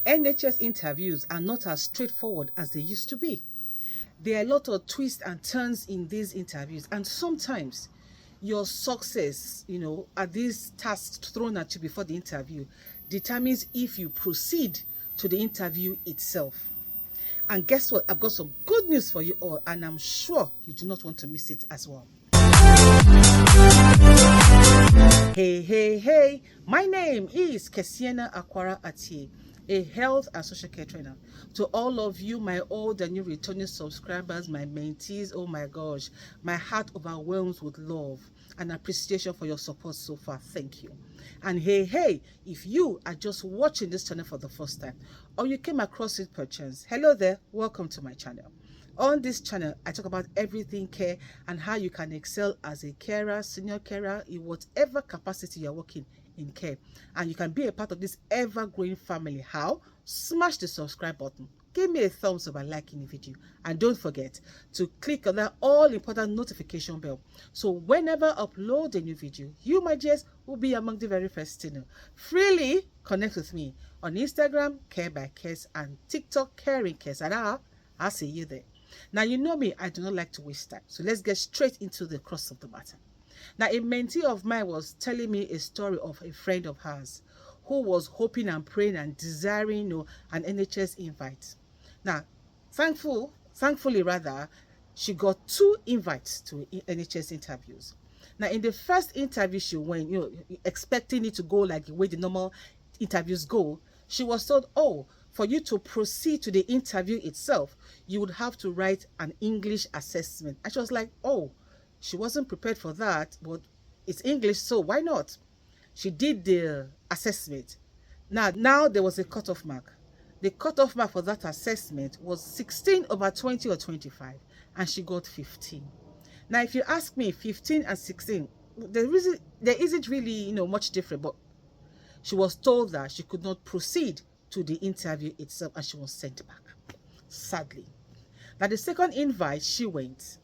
NHS interviews are not as straightforward as they used to be. There are a lot of twists and turns in these interviews, and sometimes your success, at these tasks thrown at you before the interview determines if you proceed to the interview itself. And guess what? I've got some good news for you all, and I'm sure you do not want to miss it as well. Hey, my name is Kesienaakwaraatie, a health and social care trainer. To all of you, my old and new returning subscribers, my mentees, oh my gosh, my heart overwhelms with love and appreciation for your support so far. Thank you. And hey, if you are just watching this channel for the first time, or you came across it perchance, hello there, welcome to my channel. On this channel, I talk about everything care and how you can excel as a carer, senior carer, in whatever capacity you're working in care. And you can be a part of this ever-growing family. How? Smash the subscribe button. Give me a thumbs up by liking the video. And don't forget to click on that all-important notification bell. So whenever I upload a new video, you, my dears, will be among the very first to know. Freely connect with me on Instagram, Care by Kes, and TikTok, Caring Kes. And I'll see you there. Now, you know me, I do not like to waste time. So let's get straight into the crux of the matter. Now, a mentee of mine was telling me a story of a friend of hers who was hoping and praying and desiring, an NHS invite. Now, thankfully, she got 2 invites to NHS interviews. Now, in the first interview she went, expecting it to go like the way the normal interviews go, she was told, oh, for you to proceed to the interview itself, you would have to write an English assessment. And she was like, oh, she wasn't prepared for that, but it's English, so why not? She did the assessment. Now there was a cutoff mark. The cutoff mark for that assessment was 16 over 20 or 25, and she got 15. Now, if you ask me, 15 and 16, there isn't really, much different, but she was told that she could not proceed to the interview itself, and she was sent back, sadly. Now, the second invite, she went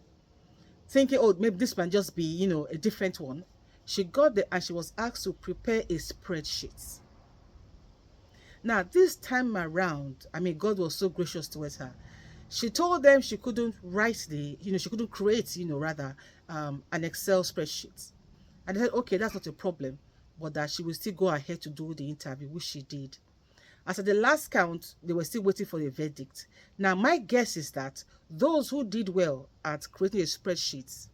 thinking, oh, maybe this might just be, a different one. She got there and she was asked to prepare a spreadsheet. Now, this time around, God was so gracious towards her. She told them she couldn't write she couldn't create, an Excel spreadsheet. And they said, okay, that's not a problem, but that she will still go ahead to do the interview, which she did. As at the last count, they were still waiting for the verdict. Now, my guess is that those who did well at creating a spreadsheet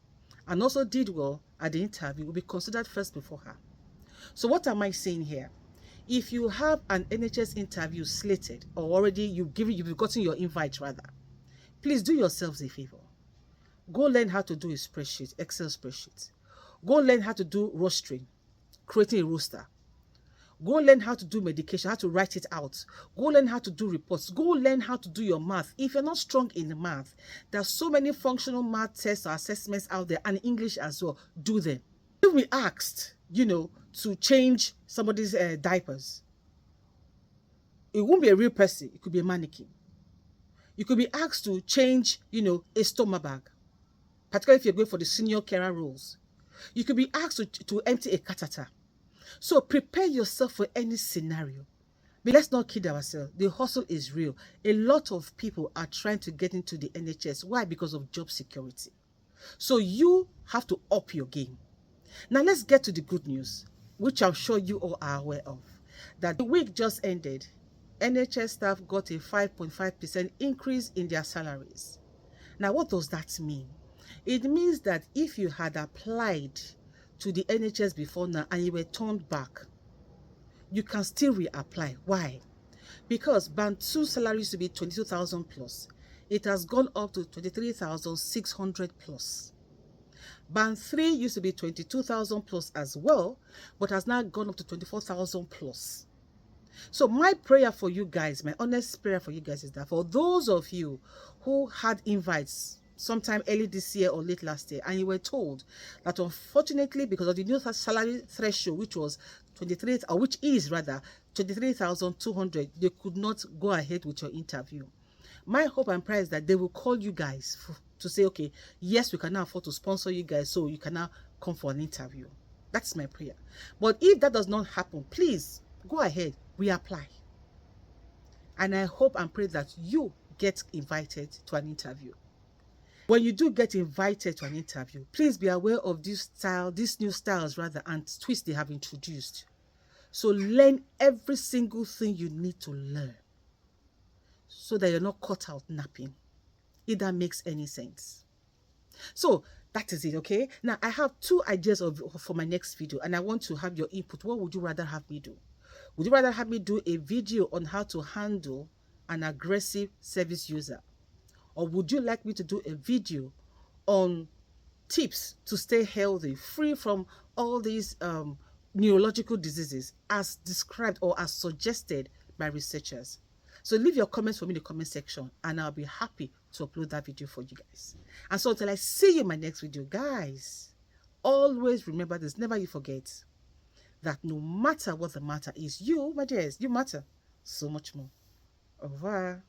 and also did well at the interview will be considered first before her. So what am I saying here? If you have an NHS interview slated, or already you've gotten your invite rather, please do yourselves a favor. Go learn how to do a spreadsheet, Excel spreadsheet. Go learn how to do rostering, creating a roster. Go learn how to do medication, how to write it out. Go learn how to do reports. Go learn how to do your math. If you're not strong in math, there are so many functional math tests or assessments out there, and English as well. Do them. If we asked, to change somebody's diapers, it won't be a real person. It could be a mannequin. You could be asked to change, a stomach bag, particularly if you're going for the senior carer roles. You could be asked to empty a catheter. So prepare yourself for any scenario. But let's not kid ourselves. The hustle is real. A lot of people are trying to get into the NHS. Why? Because of job security. So you have to up your game. Now let's get to the good news, which I'm sure you all are aware of. That the week just ended, NHS staff got a 5.5% increase in their salaries. Now, what does that mean? It means that if you had applied to the NHS before now and you were turned back, you can still reapply. Why? Because band 2 salary used to be 22,000 plus. It has gone up to 23,600 plus. Band 3 used to be 22,000 plus as well, but has now gone up to 24,000 plus. So my prayer for you guys, my honest prayer for you guys is that for those of you who had invites sometime early this year or late last year, and you were told that unfortunately because of the new salary threshold, which is 23,200, they could not go ahead with your interview. My hope and prayer is that they will call you guys to say, okay, yes, we can now afford to sponsor you guys, so you can now come for an interview. That's my prayer. But if that does not happen, please go ahead, reapply. And I hope and pray that you get invited to an interview. When you do get invited to an interview, please be aware of these new styles rather, and twists they have introduced. So learn every single thing you need to learn so that you're not caught out napping, if that makes any sense. So that is it, okay? Now, I have 2 ideas for my next video, and I want to have your input. What would you rather have me do? Would you rather have me do a video on how to handle an aggressive service user? Or would you like me to do a video on tips to stay healthy, free from all these neurological diseases as described or as suggested by researchers? So leave your comments for me in the comment section, and I'll be happy to upload that video for you guys. And so until I see you in my next video, guys, always remember this, never you forget that no matter what the matter is, you, my dears, you matter so much more. Au revoir.